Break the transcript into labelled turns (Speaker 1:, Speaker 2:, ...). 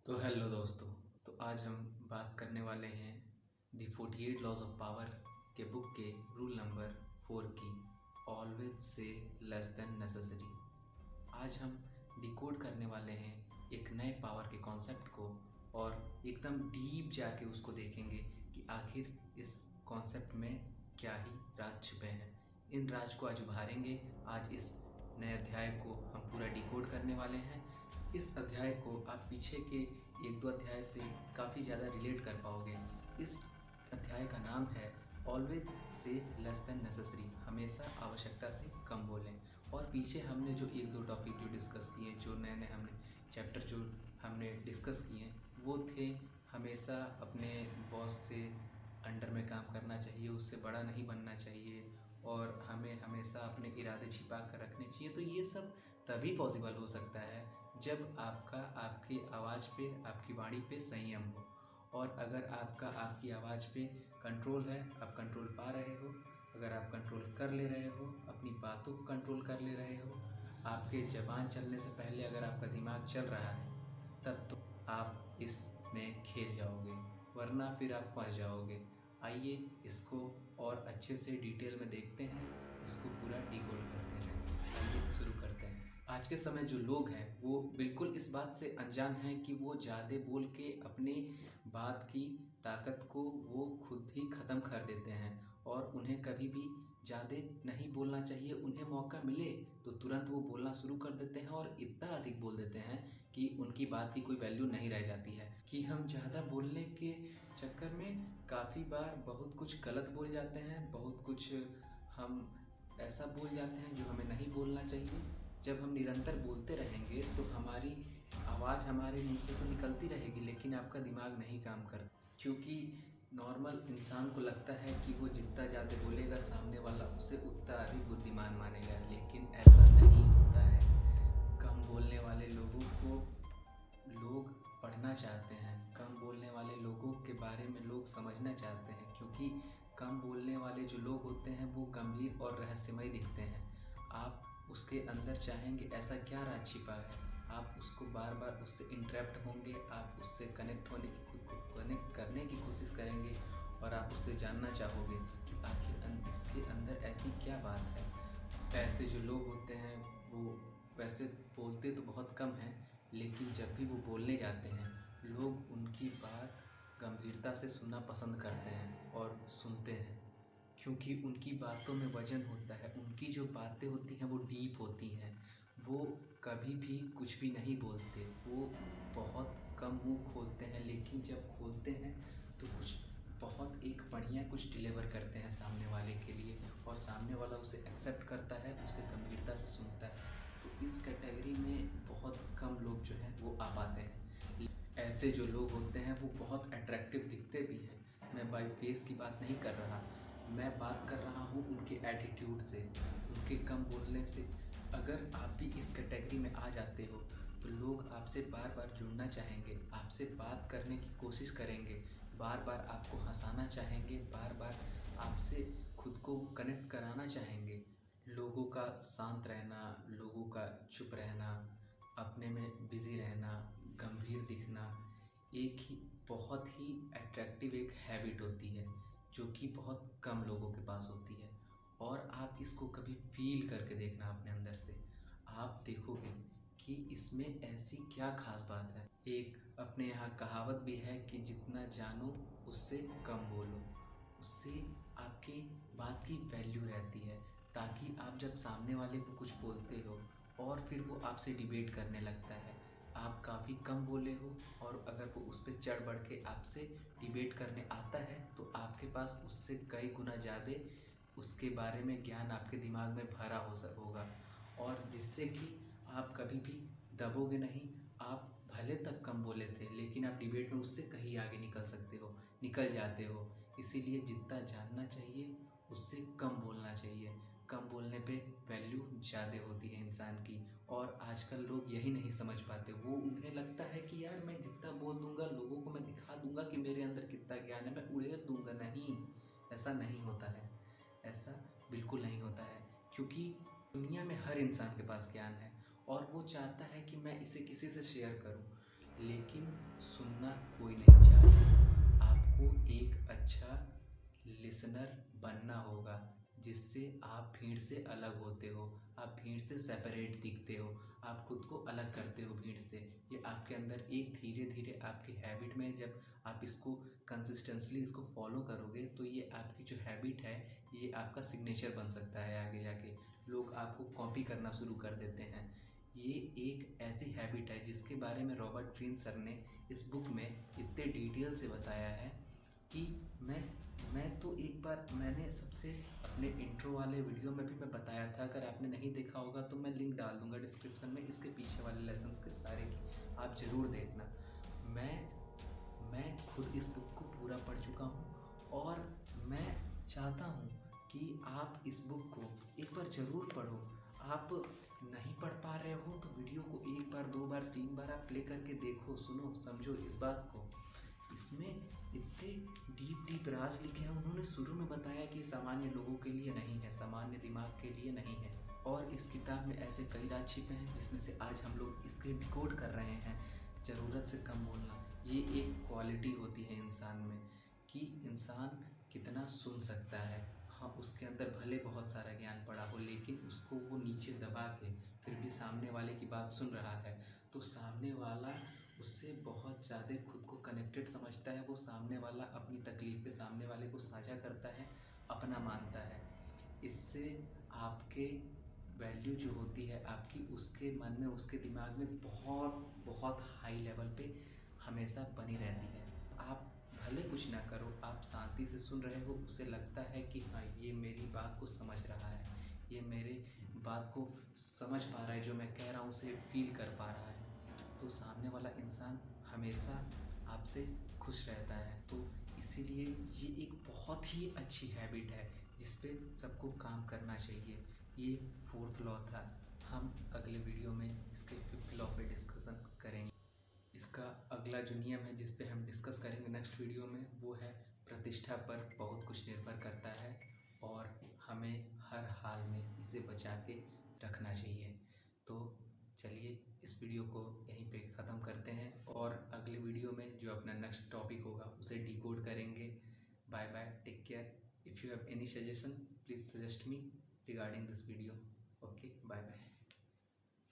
Speaker 1: तो हेलो दोस्तों। तो आज हम बात करने वाले हैं दी 48 लॉज ऑफ पावर के बुक के रूल नंबर 4 की, always say less than necessary. आज हम डिकोड करने वाले हैं एक नए पावर के कॉन्सेप्ट को और एकदम डीप जाके उसको देखेंगे कि आखिर इस कॉन्सेप्ट में क्या ही राज छुपे हैं। इन राज को आज उभारेंगे। आज इस नए अध्याय को हम पूरा डिकोड करने वाले हैं। इस अध्याय को आप पीछे के एक दो अध्याय से काफ़ी ज़्यादा रिलेट कर पाओगे। इस अध्याय का नाम है always say less than necessary, हमेशा आवश्यकता से कम बोलें। और पीछे हमने जो एक दो टॉपिक जो डिस्कस किए, जो नए नए हमने चैप्टर जो हमने डिस्कस किए, वो थे हमेशा अपने बॉस से अंडर में काम करना चाहिए, उससे बड़ा नहीं बनना चाहिए, और हमें हमेशा अपने इरादे छिपा कर रखने चाहिए। तो ये सब तभी पॉसिबल हो सकता है जब आपकी आवाज़ पे, आपकी वाणी पे संयम हो। और अगर आपकी आवाज़ पे कंट्रोल है, आप कंट्रोल पा रहे हो, अगर आप कंट्रोल कर ले रहे हो, अपनी बातों को कंट्रोल कर ले रहे हो, आपके ज़बान चलने से पहले अगर आपका दिमाग चल रहा है, तब तो आप इसमें खेल जाओगे, वरना फिर आप फंस जाओगे। आइए इसको और अच्छे से डिटेल में देखते हैं, इसको पूरा डिकोड करते हैं। आइए शुरू करते हैं। आज के समय जो लोग हैं वो बिल्कुल इस बात से अनजान हैं कि वो ज़्यादा बोल के अपनी बात की ताकत को वो खुद ही ख़त्म कर देते हैं, और उन्हें कभी भी ज़्यादा नहीं बोलना चाहिए। उन्हें मौका मिले तो तुरंत वो बोलना शुरू कर देते हैं और इतना अधिक बोल देते हैं कि उनकी बात की कोई वैल्यू नहीं रह जाती है। कि हम ज़्यादा बोलने के चक्कर में काफ़ी बार बहुत कुछ गलत बोल जाते हैं, बहुत कुछ हम ऐसा बोल जाते हैं जो हमें नहीं बोलना चाहिए। जब हम निरंतर बोलते रहेंगे तो हमारी आवाज़ हमारे मुंह से तो निकलती रहेगी, लेकिन आपका दिमाग नहीं काम करता, क्योंकि नॉर्मल इंसान को लगता है कि वो जितना ज़्यादा बोलेगा सामने वाला उसे उतना अधिक बुद्धिमान मानेगा, लेकिन ऐसा नहीं होता है। कम बोलने वाले लोगों को लोग पढ़ना चाहते हैं, कम बोलने वाले लोगों के बारे में लोग समझना चाहते हैं, क्योंकि कम बोलने वाले जो लोग होते हैं वो गंभीर और रहस्यमय दिखते हैं। आप उसके अंदर चाहेंगे ऐसा क्या राज छिपा है, आप उसको बार बार उससे इंटरेक्ट होंगे, आप उससे कनेक्ट होने की, खुद को कनेक्ट करने की कोशिश करेंगे, और आप उससे जानना चाहोगे कि आखिर इसके अंदर ऐसी क्या बात है। ऐसे जो लोग होते हैं वो वैसे बोलते तो बहुत कम हैं, लेकिन जब भी वो बोलने जाते हैं लोग उनकी बात गंभीरता से सुनना पसंद करते हैं और सुनते हैं, क्योंकि उनकी बातों में वजन होता है। उनकी जो बातें होती हैं वो डीप होती हैं। वो कभी भी कुछ भी नहीं बोलते, वो बहुत कम मुंह खोलते हैं, लेकिन जब खोलते हैं तो कुछ बहुत एक बढ़िया कुछ डिलीवर करते हैं सामने वाले के लिए, और सामने वाला उसे एक्सेप्ट करता है, उसे गंभीरता से सुनता है। तो इस कैटेगरी में बहुत कम लोग जो हैं वो आ पाते हैं। ऐसे जो लोग होते हैं वो बहुत अट्रैक्टिव दिखते भी हैं। मैं बाई फेस की बात नहीं कर रहा, मैं बात कर रहा हूँ उनके एटीट्यूड से, उनके कम बोलने से। अगर आप भी इस कैटेगरी में आ जाते हो तो लोग आपसे बार बार जुड़ना चाहेंगे, आपसे बात करने की कोशिश करेंगे, बार बार आपको हंसाना चाहेंगे, बार बार आपसे खुद को कनेक्ट कराना चाहेंगे। लोगों का शांत रहना, लोगों का चुप रहना, अपने में बिजी रहना, गंभीर दिखना एक ही बहुत ही अट्रैक्टिव एक हैबिट होती है, जो कि बहुत कम लोगों के पास होती है। और आप इसको कभी फील करके देखना अपने अंदर से, आप देखोगे कि इसमें ऐसी क्या खास बात है। एक अपने यहाँ कहावत भी है कि जितना जानो उससे कम बोलो, उससे आपकी बात की वैल्यू रहती है। ताकि आप जब सामने वाले को कुछ बोलते हो और फिर वो आपसे डिबेट करने लगता है, आप काफ़ी कम बोले हो, और अगर वो उस पर चढ़ बढ़ के आपसे डिबेट करने आता है तो आपके पास उससे कई गुना ज़्यादा उसके बारे में ज्ञान आपके दिमाग में भरा होगा, और जिससे कि आप कभी भी दबोगे नहीं। आप भले तक कम बोले थे, लेकिन आप डिबेट में उससे कहीं आगे निकल जाते हो। इसीलिए जितना जानना चाहिए उससे कम बोलना चाहिए। कम बोलने पे वैल्यू ज़्यादा होती है इंसान की, और आजकल लोग यही नहीं समझ पाते। वो उन्हें लगता है कि यार मैं जितना बोल दूंगा, लोगों को मैं दिखा दूंगा कि मेरे अंदर कितना ज्ञान है, मैं उड़ेल दूंगा। नहीं, ऐसा नहीं होता है, ऐसा बिल्कुल नहीं होता है। क्योंकि दुनिया में हर इंसान के पास ज्ञान है और वो चाहता है कि मैं इसे किसी से शेयर करूं, लेकिन सुनना कोई नहीं चाहता। आपको एक अच्छा लिसनर बनना होगा, जिससे आप भीड़ से अलग होते हो, आप भीड़ से सेपरेट दिखते हो, आप खुद को अलग करते हो भीड़ से। ये आपके अंदर एक धीरे धीरे आपकी हैबिट में, जब आप इसको कंसिस्टेंटली इसको फॉलो करोगे तो ये आपकी जो हैबिट है ये आपका सिग्नेचर बन सकता है। आगे जाके लोग आपको कॉपी करना शुरू कर देते हैं। ये एक ऐसी हैबिट है जिसके बारे में रॉबर्ट ग्रीन सर ने इस बुक में इतने डिटेल से बताया है कि मैं तो एक बार मैंने सबसे अपने इंट्रो वाले वीडियो में भी मैं बताया था। अगर आपने नहीं देखा होगा तो मैं लिंक डाल दूंगा डिस्क्रिप्शन में, इसके पीछे वाले लेसन्स के सारे की आप ज़रूर देखना। मैं मैं खुद इस बुक को पूरा पढ़ चुका हूँ और मैं चाहता हूँ कि आप इस बुक को एक बार ज़रूर पढ़ो। आप नहीं पढ़ पा रहे हो तो वीडियो को एक बार, दो बार, तीन बार आप प्ले करके देखो, सुनो, समझो इस बात को। इसमें इतने डीप डीप राज लिखे हैं। उन्होंने शुरू में बताया कि सामान्य लोगों के लिए नहीं है, सामान्य दिमाग के लिए नहीं है। और इस किताब में ऐसे कई राज छिपे हैं जिसमें से आज हम लोग इसके डिकोड कर रहे हैं। ज़रूरत से कम बोलना, ये एक क्वालिटी होती है इंसान में, कि इंसान कितना सुन सकता है। हाँ, उसके अंदर भले बहुत सारा ज्ञान पड़ा हो, लेकिन उसको वो नीचे दबा के फिर भी सामने वाले की बात सुन रहा है, तो सामने वाला उससे बहुत ज़्यादा खुद को कनेक्टेड समझता है। वो सामने वाला अपनी तकलीफ़ें सामने वाले को साझा करता है, अपना मानता है। इससे आपके वैल्यू जो होती है आपकी, उसके मन में, उसके दिमाग में बहुत बहुत हाई लेवल पे हमेशा बनी रहती है। आप भले कुछ ना करो, आप शांति से सुन रहे हो, उसे लगता है कि हाँ, ये मेरी बात को समझ रहा है, ये मेरे बात को समझ पा रहा है, जो मैं कह रहा हूँ उसे फील कर पा रहा है। तो सामने वाला इंसान हमेशा आपसे खुश रहता है। तो इसीलिए ये एक बहुत ही अच्छी हैबिट है जिस पे सबको काम करना चाहिए। ये फोर्थ लॉ था। हम अगले वीडियो में इसके फिफ्थ लॉ पे डिस्कशन करेंगे। इसका अगला जो नियम है जिस पे हम डिस्कस करेंगे नेक्स्ट वीडियो में, वो है प्रतिष्ठा पर बहुत कुछ निर्भर करता है और हमें हर हाल में इसे बचा के रखना चाहिए। तो चलिए इस वीडियो को यहीं पे ख़त्म करते हैं और अगले वीडियो में जो अपना नेक्स्ट टॉपिक होगा उसे डिकोड करेंगे। Bye bye, take care. If you have any suggestion please suggest me regarding this video. Okay, bye bye.